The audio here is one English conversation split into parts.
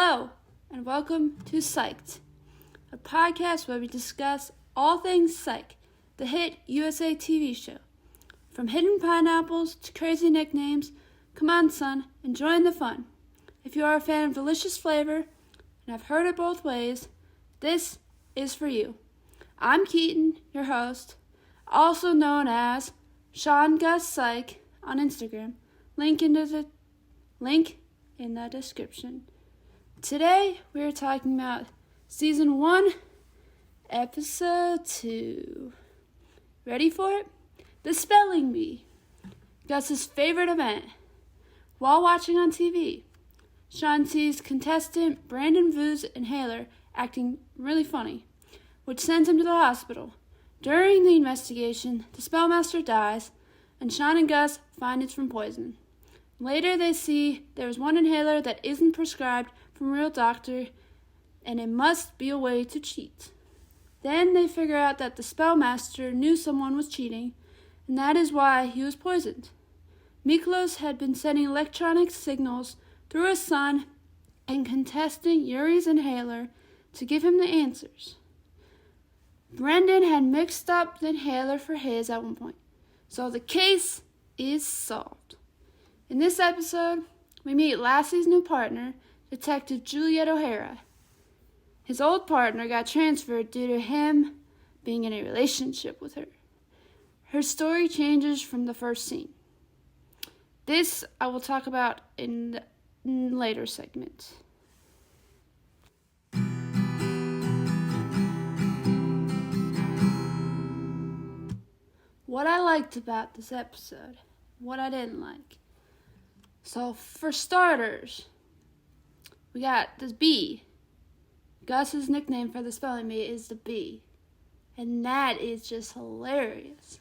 Hello, and welcome to Psyched, a podcast where we discuss all things Psych, the hit USA TV show. From hidden pineapples to crazy nicknames, come on, son, and join the fun. If you are a fan of delicious flavor, and I've heard it both ways, this is for you. I'm Keaton, your host, also known as Sean Gus Psych on Instagram. Link in the description. Today, we are talking about Season 1, Episode 2. Ready for it? The Spelling Bee. Gus's favorite event. While watching on TV, Sean sees contestant Brandon Vu's inhaler acting really funny, which sends him to the hospital. During the investigation, the spellmaster dies, and Sean and Gus find it's from poison. Later, they see there's one inhaler that isn't prescribed from a real doctor, and it must be a way to cheat. Then they figure out that the spellmaster knew someone was cheating, and that is why he was poisoned. Miklos had been sending electronic signals through his son and contestant Yuri's inhaler to give him the answers. Brendan had mixed up the inhaler for his at one point, so the case is solved. In this episode, we meet Lassie's new partner, Detective Juliet O'Hara. His old partner got transferred due to him being in a relationship with her. Her story changes from the first scene. This I will talk about in later segments. What I liked about this episode, what I didn't like. So, for starters, we got this bee. Gus's nickname for the spelling bee is the bee. And that is just hilarious.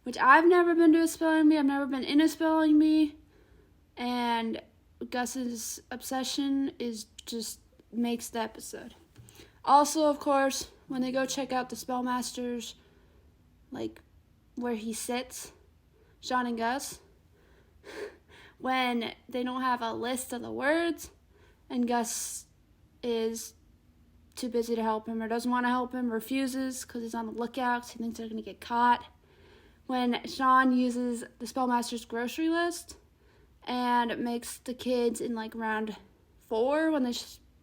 Which I've never been to a spelling bee. I've never been in a spelling bee. And Gus's obsession is just makes the episode. Also, of course, when they go check out the spellmaster's, where he sits, Sean and Gus, when they don't have a list of the words, and Gus is too busy to help him or doesn't want to help him, refuses because he's on the lookout, he thinks they're going to get caught. When Sean uses the spellmaster's grocery list and makes the kids in round 4, when they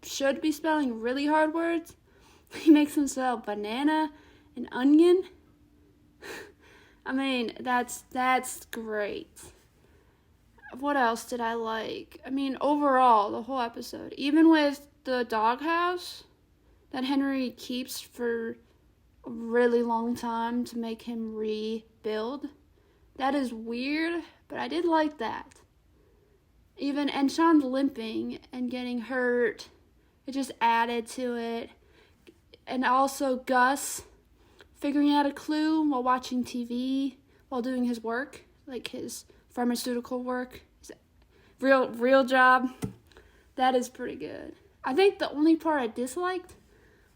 should be spelling really hard words, he makes them spell banana and onion. I mean, that's great. What else did I like? I mean, overall, the whole episode, even with the doghouse that Henry keeps for a really long time to make him rebuild, that is weird, but I did like that. And Sean's limping and getting hurt, it just added to it. And also Gus figuring out a clue while watching TV, while doing his work, his pharmaceutical work, his real job. That is pretty good. I think the only part I disliked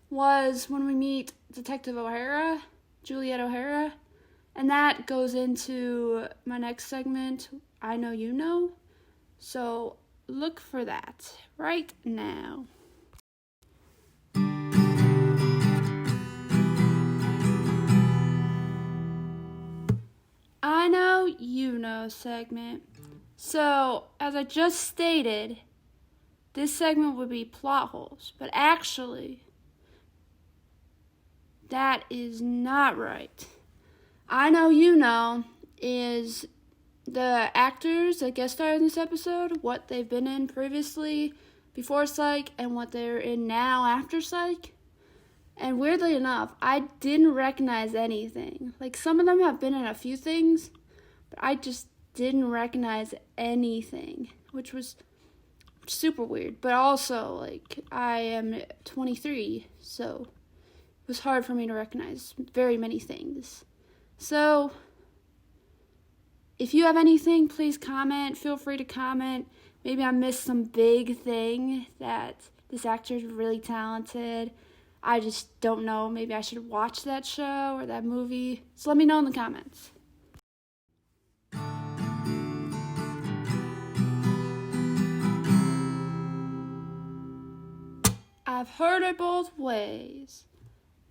was when we meet Detective O'Hara, Juliet O'Hara, and that goes into my next segment, I Know You Know. So look for that right now. I Know You Know segment. So, as I just stated, this segment would be plot holes, but actually, that is not right. I Know You Know is the actors that guest star in this episode, what they've been in previously before Psych, and what they're in now after Psych. And weirdly enough, I didn't recognize anything. Some of them have been in a few things, but I just didn't recognize anything, which was super weird. But also, I am 23, so it was hard for me to recognize very many things. So, if you have anything, please comment. Feel free to comment. Maybe I missed some big thing that this actor is really talented. I just don't know. Maybe I should watch that show or that movie. So let me know in the comments. I've heard it both ways.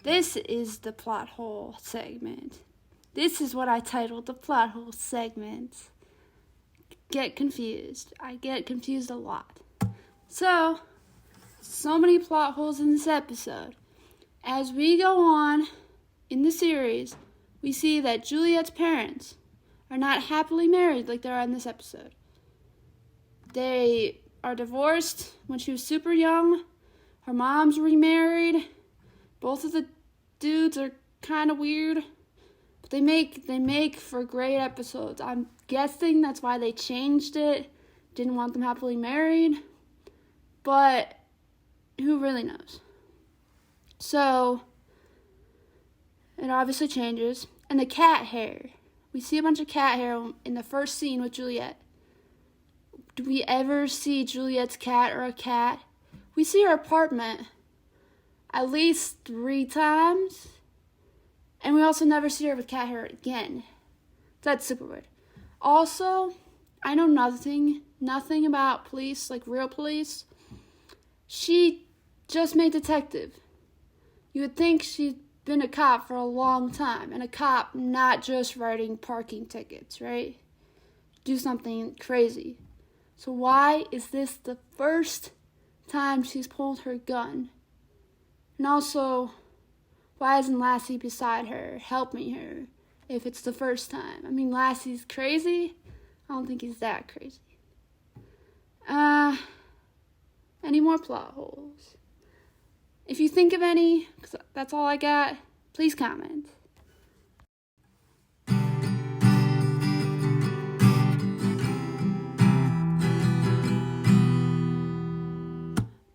This is the plot hole segment. This is what I titled the plot hole segment. Get confused. I get confused a lot. So many plot holes in this episode. As we go on in the series, we see that Juliet's parents are not happily married like they are in this episode. They are divorced when she was super young. Her mom's remarried. Both of the dudes are kind of weird. But they make for great episodes. I'm guessing that's why they changed it. Didn't want them happily married. But who really knows? So it obviously changes. And the cat hair. We see a bunch of cat hair in the first scene with Juliet. Do we ever see Juliet's cat or a cat? We see her apartment at least 3 times. And we also never see her with cat hair again. That's super weird. Also, I know nothing about police, like real police. She just made detective. You would think she'd been a cop for a long time. And a cop not just writing parking tickets, right? Do something crazy. So why is this the first time she's pulled her gun? And also, why isn't Lassie beside her, helping her, if it's the first time? I mean, Lassie's crazy. I don't think he's that crazy. Any more plot holes? If you think of any, because that's all I got, please comment.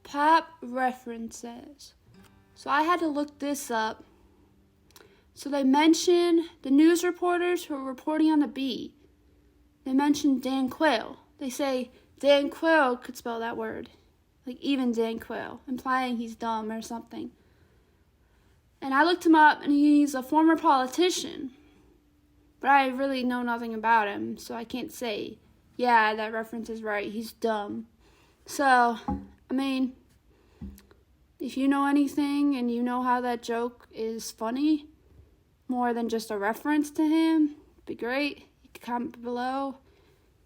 Pop references. So I had to look this up. So they mention the news reporters who are reporting on the beat. They mention Dan Quayle. They say Dan Quayle could spell that word. Like even Dan Quayle, implying he's dumb or something. And I looked him up and he's a former politician. But I really know nothing about him, so I can't say, yeah, that reference is right, he's dumb. So, I mean, if you know anything and you know how that joke is funny, more than just a reference to him, it'd be great. You can comment below.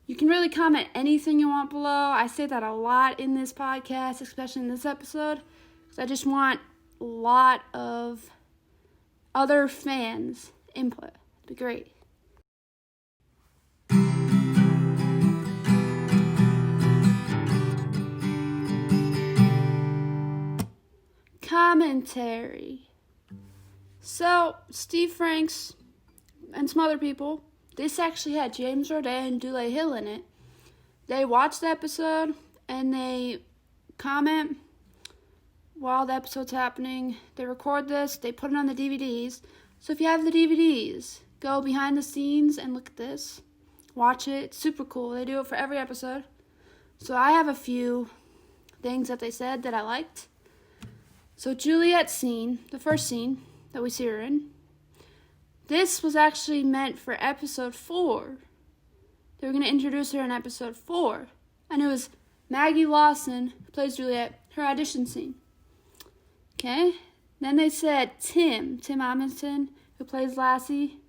You can really comment anything you want below. I say that a lot in this podcast, especially in this episode, because I just want a lot of other fans' input. It'd be great. Commentary. So, Steve Franks and some other people, this actually had James Roday and Dule Hill in it. They watch the episode and they comment while the episode's happening. They record this, they put it on the DVDs. So if you have the DVDs, go behind the scenes and look at this. Watch it. It's super cool. They do it for every episode. So I have a few things that they said that I liked. So Juliet's scene, the first scene that we see her in, this was actually meant for episode 4. They were going to introduce her in episode 4. And it was Maggie Lawson, who plays Juliet, her audition scene. Okay? Then they said Tim Amundsen, who plays Lassie,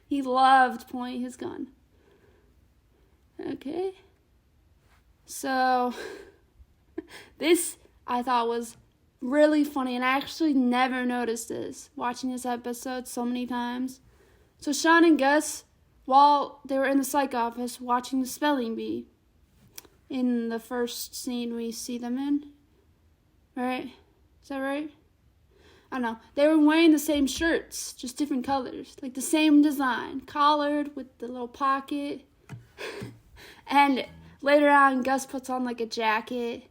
he loved pointing his gun. Okay? So, this I thought was really funny, and I actually never noticed this, watching this episode so many times. So Sean and Gus, while they were in the psych office watching the spelling bee, in the first scene we see them in, right? Is that right? I don't know. They were wearing the same shirts, just different colors, like the same design, collared with the little pocket. And later on, Gus puts on like a jacket.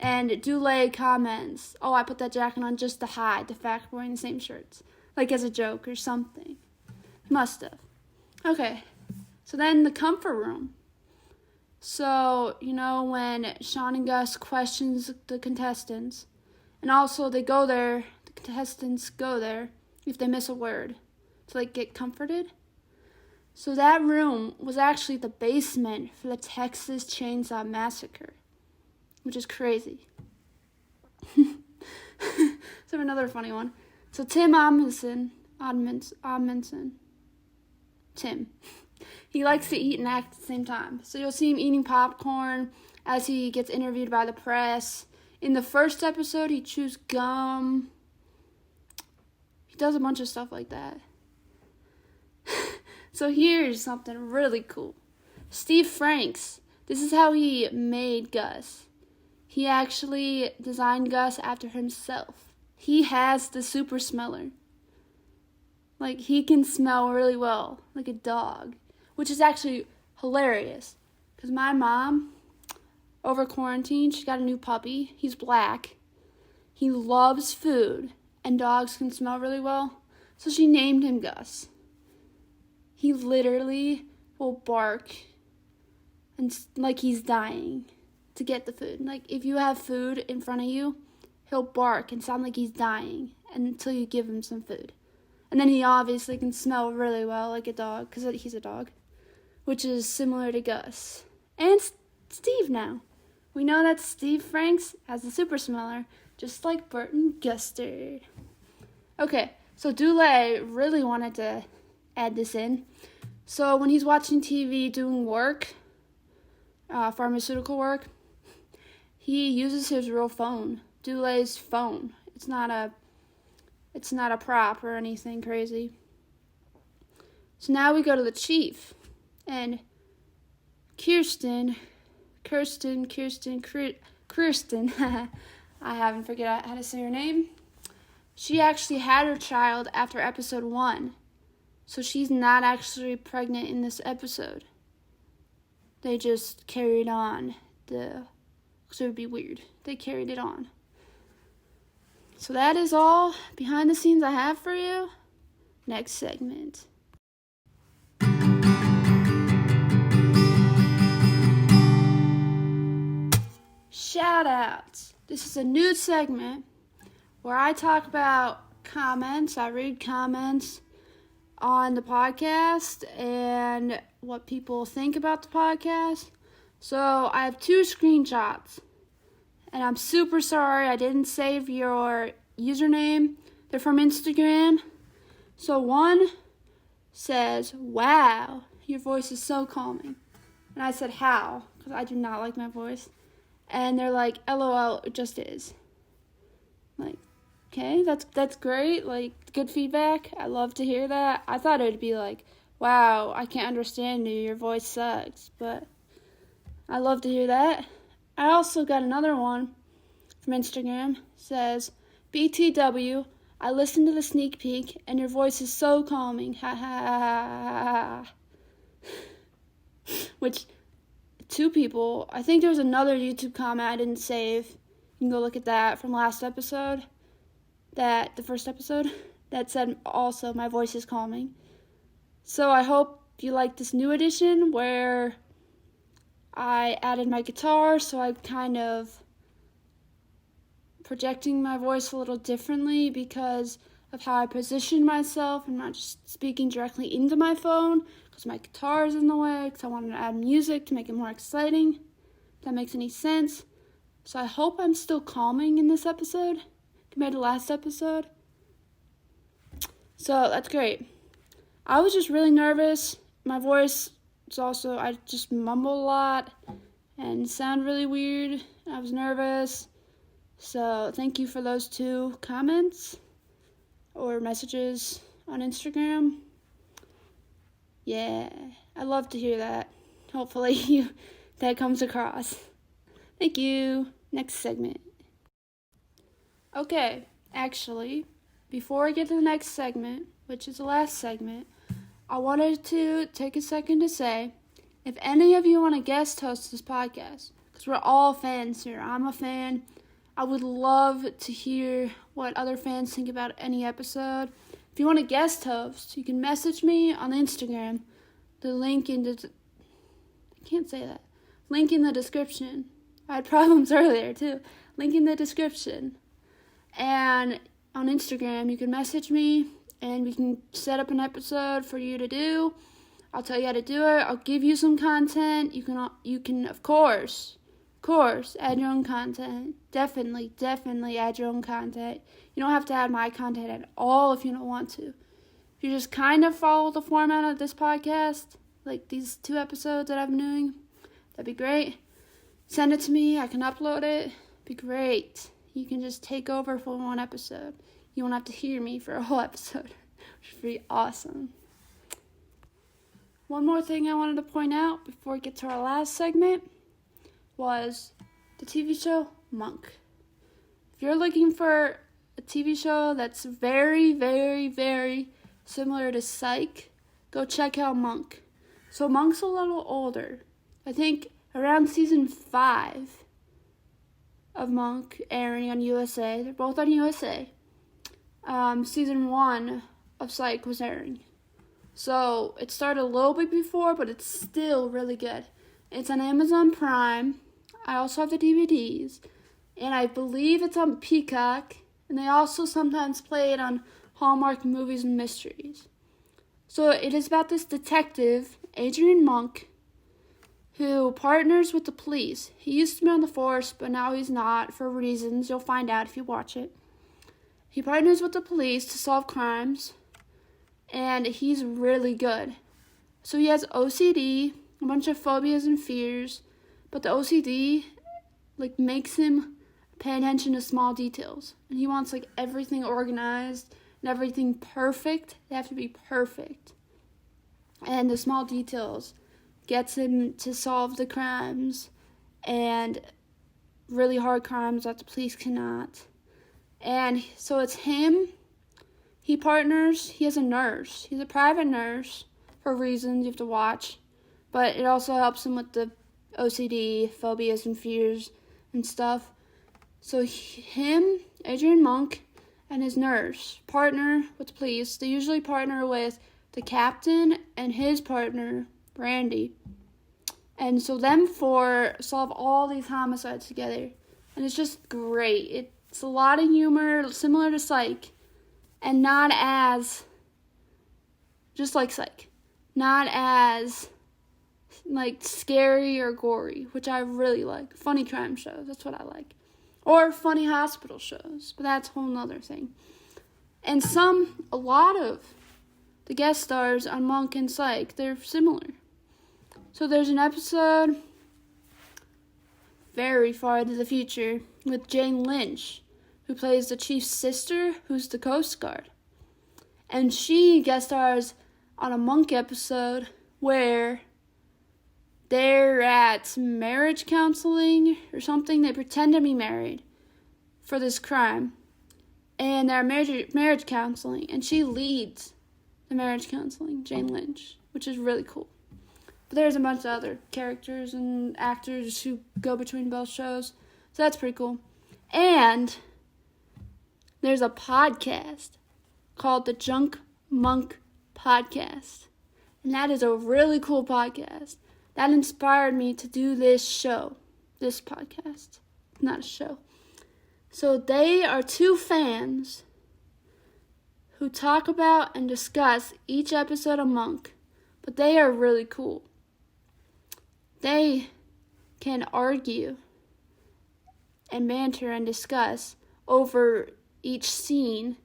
And Dule comments, oh, I put that jacket on just to hide the fact we're wearing the same shirts. Like as a joke or something. Must have. Okay. So then the comfort room. So, you know, when Sean and Gus questions the contestants. And also they go there, the contestants go there if they miss a word to like get comforted. So that room was actually the basement for the Texas Chainsaw Massacre. Which is crazy. So another funny one. So Tim Amundsen, Tim. He likes to eat and act at the same time. So you'll see him eating popcorn as he gets interviewed by the press. In the first episode, he chews gum. He does a bunch of stuff like that. So here's something really cool. Steve Franks. This is how he made Gus. He actually designed Gus after himself. He has the super smeller. Like, he can smell really well, like a dog, which is actually hilarious. Because my mom, over quarantine, she got a new puppy. He's black. He loves food, and dogs can smell really well. So she named him Gus. He literally will bark and like he's dying to get the food. Like, if you have food in front of you, he'll bark and sound like he's dying until you give him some food. And then he obviously can smell really well like a dog, because he's a dog, which is similar to Gus. And Steve now. We know that Steve Franks has the super smeller, just like Bert and Gustard. Okay, so Dule really wanted to add this in. So when he's watching TV doing work, pharmaceutical work, he uses his real phone, Dule's phone. It's not a prop or anything crazy. So now we go to the chief, and Kirsten, I haven't figured out how to say her name. She actually had her child after episode 1. So she's not actually pregnant in this episode. They just carried on because it would be weird. They carried it on. So that is all behind the scenes I have for you. Next segment. Shoutouts. This is a new segment where I talk about comments. I read comments on the podcast and what people think about the podcast. So I have 2 screenshots, and I'm super sorry I didn't save your username. They're from Instagram. So one says, "Wow, your voice is so calming." And I said, "How?" Because I do not like my voice. And they're like, "LOL, it just is." Like, okay, that's great. Like, good feedback. I love to hear that. I thought it would be like, "Wow, I can't understand you. Your voice sucks." But I love to hear that. I also got another one from Instagram. It says, "BTW, I listened to the sneak peek, and your voice is so calming. Ha ha ha ha." Which, 2 people, I think there was another YouTube comment I didn't save. You can go look at that from last episode. The first episode, that said also my voice is calming. So I hope you like this new edition where I added my guitar, so I'm kind of projecting my voice a little differently because of how I position myself. I'm not just speaking directly into my phone because my guitar is in the way, because I wanted to add music to make it more exciting, if that makes any sense. So I hope I'm still calming in this episode compared to last episode. So that's great. I was just really nervous. My voice is also, I just mumble a lot and sound really weird. I was nervous. So thank you for those 2 comments or messages on Instagram. Yeah, I love to hear that. Hopefully that comes across. Thank you. Next segment. Okay, actually, before I get to the next segment, which is the last segment, I wanted to take a second to say, if any of you want to guest host this podcast, because we're all fans here, I'm a fan, I would love to hear what other fans think about any episode. If you want to guest host, you can message me on Instagram. The link in the... I can't say that. Link in the description. I had problems earlier, too. Link in the description. And on Instagram, you can message me, and we can set up an episode for you to do. I'll tell you how to do it. I'll give you some content. You can, of course, Of course, add your own content. Definitely add your own content. You don't have to add my content at all if you don't want to. If you just kind of follow the format of this podcast, like these 2 episodes that I've been doing, that'd be great. Send it to me. I can upload it. Be great. You can just take over for 1 episode. You won't have to hear me for a whole episode, which would be awesome. One more thing I wanted to point out before we get to our last segment was the TV show Monk. If you're looking for a TV show that's very, very, very similar to Psych, go check out Monk. So Monk's a little older. I think around season 5 of Monk airing on USA. They're both on USA. Season 1 of Psych was airing. So it started a little bit before, but it's still really good. It's on Amazon Prime. I also have the DVDs. And I believe it's on Peacock. And they also sometimes play it on Hallmark Movies and Mysteries. So it is about this detective, Adrian Monk, who partners with the police. He used to be on the force, but now he's not for reasons you'll find out if you watch it. He partners with the police to solve crimes, and he's really good. So he has OCD, a bunch of phobias and fears, but the OCD makes him pay attention to small details. And he wants everything organized and everything perfect. They have to be perfect. And the small details gets him to solve the crimes and really hard crimes that the police cannot. And so it's him. He partners. He has a nurse. He's a private nurse for reasons you have to watch. But it also helps him with the OCD, phobias, and fears and stuff. So him, Adrian Monk, and his nurse partner with the police. They usually partner with the captain and his partner, Randy. And so them 4 solve all these homicides together. And it's just great. It's a lot of humor, similar to Psych. And not as, just like Psych, not as, scary or gory, which I really like. Funny crime shows, that's what I like. Or funny hospital shows, but that's a whole nother thing. And a lot of the guest stars on Monk and Psych, they're similar. So there's an episode very far into the future with Jane Lynch, who plays the chief's sister, who's the Coast Guard. And she guest stars on a Monk episode where they're at marriage counseling or something. They pretend to be married for this crime. And they're marriage counseling. And she leads the marriage counseling, Jane Lynch, which is really cool. But there's a bunch of other characters and actors who go between both shows. So that's pretty cool. And there's a podcast called the Junk Monk Podcast. And that is a really cool podcast. That inspired me to do this podcast. Not a show. So they are 2 fans who talk about and discuss each episode of Monk. But they are really cool. They can argue and banter and discuss over each scene.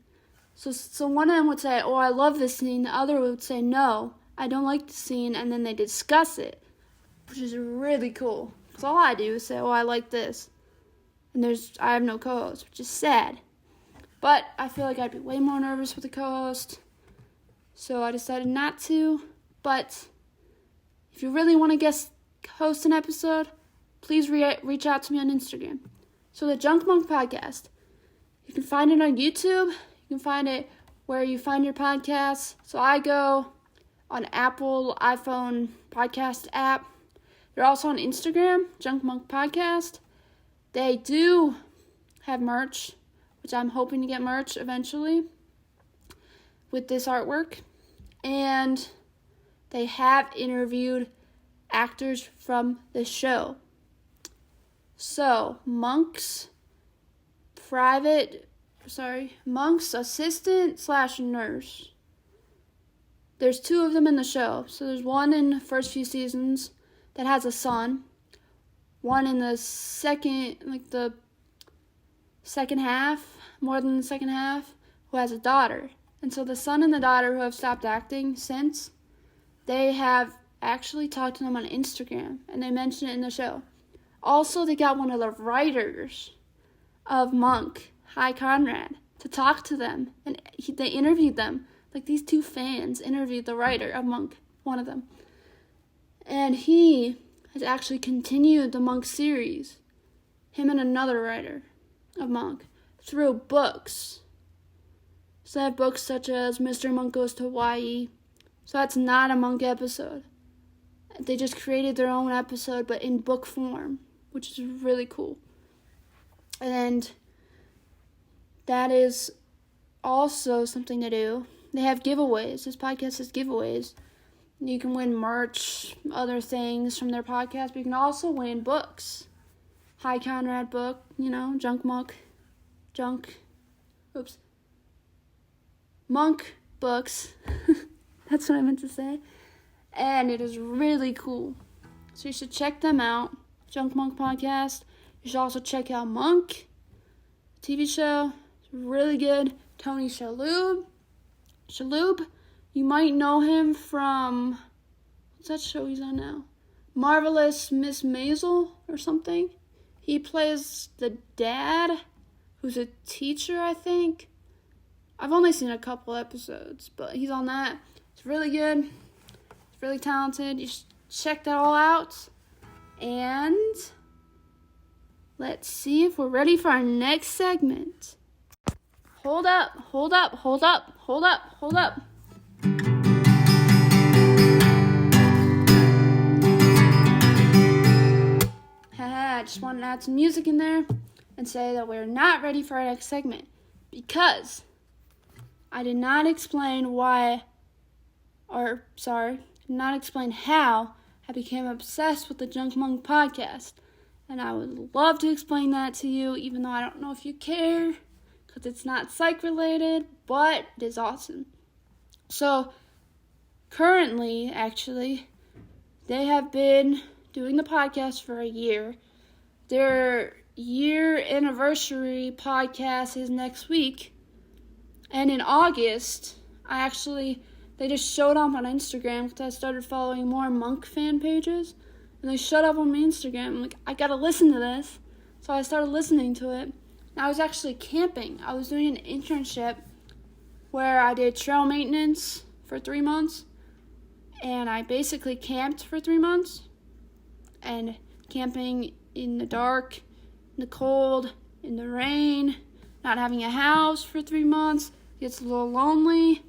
So one of them would say, oh, I love this scene. The other would say, no, I don't like the scene. And then they discuss it, which is really cool. Because all I do is say, oh, I like this. And I have no co-host, which is sad. But I feel like I'd be way more nervous with a co-host. So I decided not to. But if you really want to guest host an episode, please reach out to me on Instagram. So the Junk Monk Podcast. You can find it on YouTube. You can find it where you find your podcasts. So I go on Apple iPhone podcast app. They're also on Instagram, Junk Monk Podcast. They do have merch, which I'm hoping to get merch eventually with this artwork. And they have interviewed actors from the show. So, Monk's assistant/nurse. There's 2 of them in the show. So there's one in the first few seasons that has a son. one in the second half, more than the second half, who has a daughter. And so the son and the daughter who have stopped acting since, they have actually talked to them on Instagram, and they mention it in the show. Also, they got one of the writers of Monk, Hi Conrad, to talk to them, and they interviewed them. Like, these two fans interviewed the writer of Monk, one of them. And he has actually continued the Monk series, him and another writer of Monk, through books. So they have books such as Mr. Monk Goes to Hawaii. So that's not a Monk episode. They just created their own episode, but in book form, which is really cool. And that is also something to do. They have giveaways. This podcast has giveaways. You can win merch, other things from their podcast, but you can also win books. Hi Conrad book, Monk books. That's what I meant to say. And it is really cool. So you should check them out. Junk Monk podcast. You should also check out Monk TV show. It's really good. Tony Shalhoub. You might know him from, what's that show he's on now? Marvelous Miss Maisel or something. He plays the dad, who's a teacher, I think. I've only seen a couple episodes, but he's on that. It's really good. It's really talented. You should check that all out. And let's see if we're ready for our next segment. Hold up. I just wanted to add some music in there and say that we're not ready for our next segment because I did not explain how I became obsessed with the Junk Monk podcast. And I would love to explain that to you, even though I don't know if you care, because it's not psych related, but it is awesome. So, currently, actually, they have been doing the podcast for a year. Their year anniversary podcast is next week. And in August, they just showed up on Instagram because I started following more Monk fan pages. And they showed up on my Instagram. I'm like, I gotta listen to this. So I started listening to it. And I was actually camping. I was doing an internship where I did trail maintenance for 3 months. And I basically camped for 3 months. And camping in the dark, in the cold, in the rain, not having a house for 3 months. Gets a little lonely.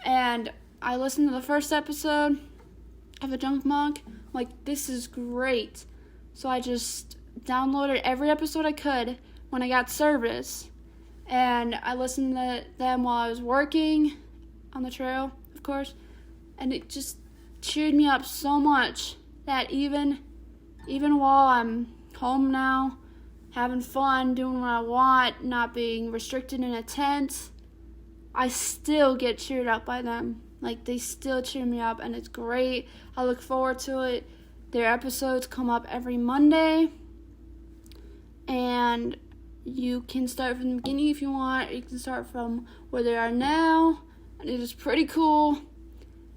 And I listened to the first episode of The Junk Monk. I'm like, this is great. So I just downloaded every episode I could when I got service. And I listened to them while I was working on the trail, of course. And it just cheered me up so much that even while I'm home now, having fun, doing what I want, not being restricted in a tent, I still get cheered up by them. Like, they still cheer me up, and it's great. I look forward to it. Their episodes come up every Monday, and you can start from the beginning if you want. You can start from where they are now, and it is pretty cool.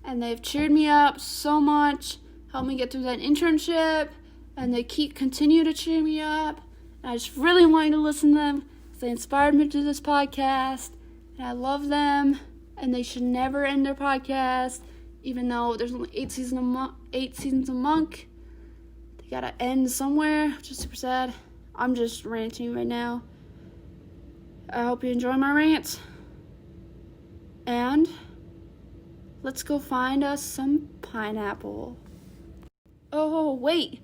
And they've cheered me up so much, helped me get through that internship, and they continue to cheer me up. And I just really want you to listen to them because they inspired me to do this podcast. And I love them, and they should never end their podcast, even though there's only 8 seasons of Monk. They gotta end somewhere, which is super sad. I'm just ranting right now. I hope you enjoy my rant. And let's go find us some pineapple. Oh, wait.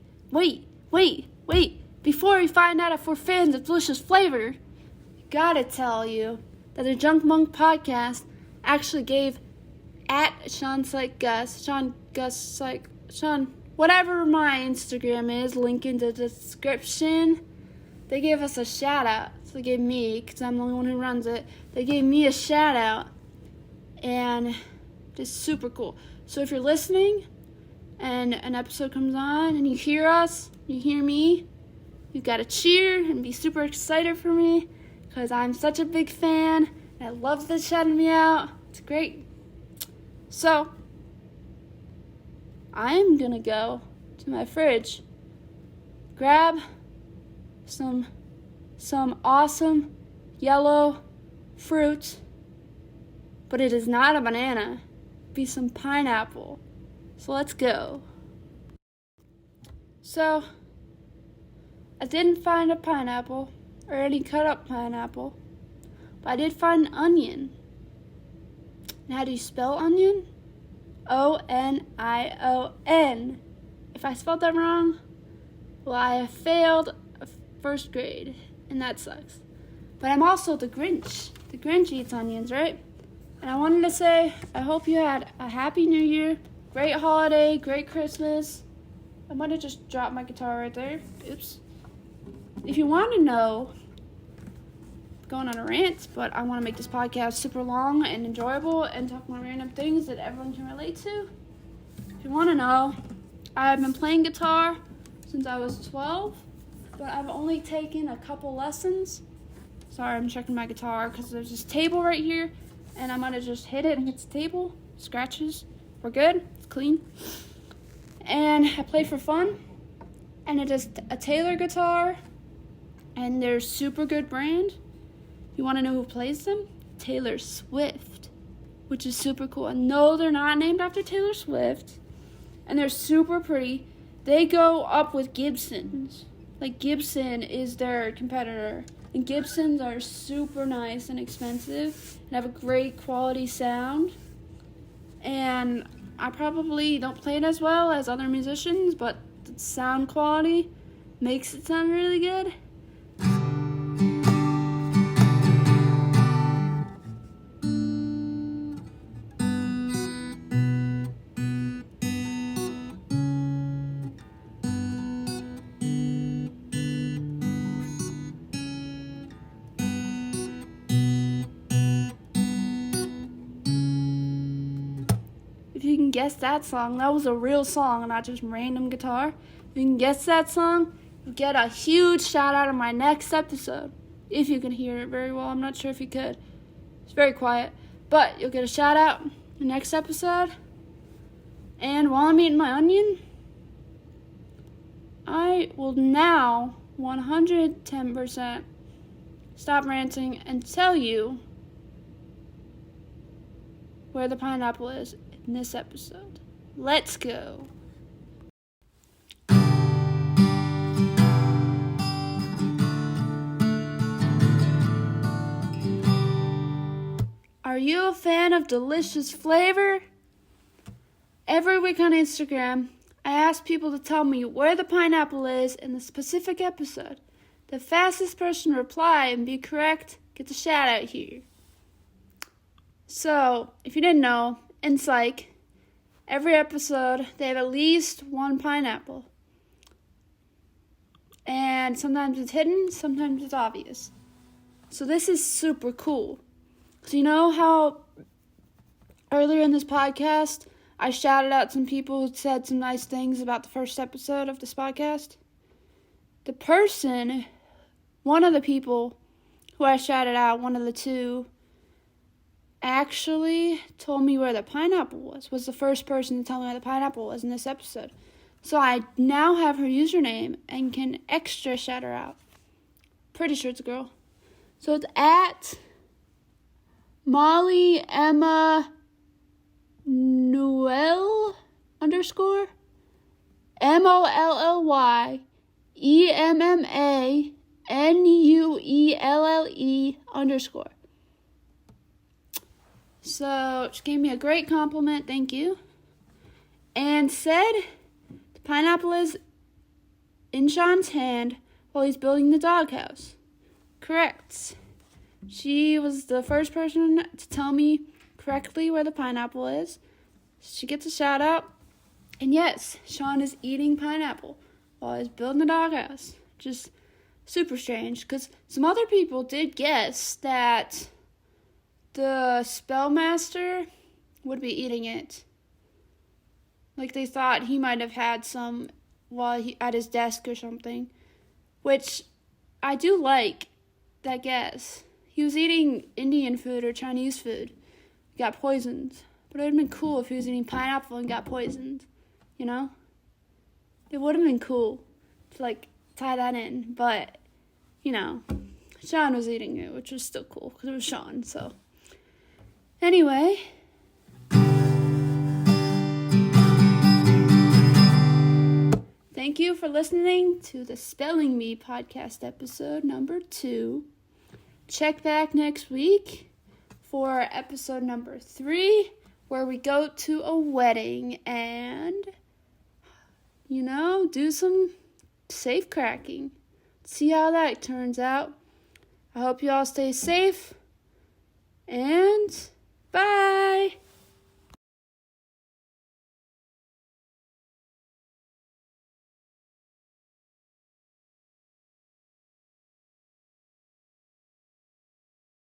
Before we find out if we're fans of delicious flavor, gotta tell you that the Junk Monk podcast actually gave at Sean, whatever my Instagram is, link in the description. They gave us a shout out. So they gave me, because I'm the only one who runs it, they gave me a shout out. And it's super cool. So if you're listening, and an episode comes on and you hear us, you hear me, you gotta cheer and be super excited for me because I'm such a big fan and I love this shouting me out. It's great. So, I'm gonna go to my fridge, grab some awesome yellow fruit, but it is not a banana. It'd be some pineapple. So let's go. So, I didn't find a pineapple or any cut up pineapple, but I did find an onion. And how do you spell onion? O-N-I-O-N. If I spelled that wrong, well, I have failed first grade, and that sucks. But I'm also the Grinch. The Grinch eats onions, right? And I wanted to say, I hope you had a happy new year, great holiday, great Christmas. I might have just dropped my guitar right there. Oops. If you want to know, I'm going on a rant, but I want to make this podcast super long and enjoyable and talk about random things that everyone can relate to. If you want to know, I've been playing guitar since I was 12, but I've only taken a couple lessons. Sorry, I'm checking my guitar because there's this table right here, and I'm going to just hit it and hit the table. Scratches. We're good. It's clean. And I play for fun, and it is a Taylor guitar, and they're super good brand. You want to know who plays them? Taylor Swift, which is super cool. And no, they're not named after Taylor Swift, and they're super pretty. They go up with Gibsons. Like, Gibson is their competitor, and Gibsons are super nice and expensive and have a great quality sound. And I probably don't play it as well as other musicians, but the sound quality makes it sound really good. If you can guess that song, that was a real song, not just random guitar. If you can guess that song, you'll get a huge shout out in my next episode. If you can hear it very well, I'm not sure if you could. It's very quiet, but you'll get a shout out in the next episode. And while I'm eating my onion, I will now 110% stop ranting and tell you where the pineapple is in this episode. Let's go. Are you a fan of delicious flavor? Every week on Instagram, I ask people to tell me where the pineapple is in the specific episode. The fastest person to reply and be correct gets a shout out here. So, if you didn't know, in Psych, every episode they have at least one pineapple. And sometimes it's hidden, sometimes it's obvious. So this is super cool. So you know how earlier in this podcast I shouted out some people who said some nice things about the first episode of this podcast? The person, one of the people who I shouted out, one of the two, actually told me where the pineapple was the first person to tell me where the pineapple was in this episode. So I now have her username and can extra shout her out. Pretty sure it's a girl. So it's at Molly Emma Newell _ MOLLYEMMANUELLE _ So she gave me a great compliment, thank you, and said the pineapple is in Sean's hand while he's building the doghouse. Correct. She was the first person to tell me correctly where the pineapple is. She gets a shout out. And yes, Sean is eating pineapple while he's building the doghouse. Just super strange, because some other people did guess that the Spellmaster would be eating it. Like, they thought he might have had some while at his desk or something. Which I do like that guess. He was eating Indian food or Chinese food. He got poisoned. But it would have been cool if he was eating pineapple and got poisoned. You know? It would have been cool to, like, tie that in. But, you know, Sean was eating it, which was still cool because it was Sean. So, anyway. Thank you for listening to the Spelling Bee podcast episode number 2. Check back next week for episode number 3, where we go to a wedding and, you know, do some safe cracking. See how that turns out. I hope you all stay safe, and bye!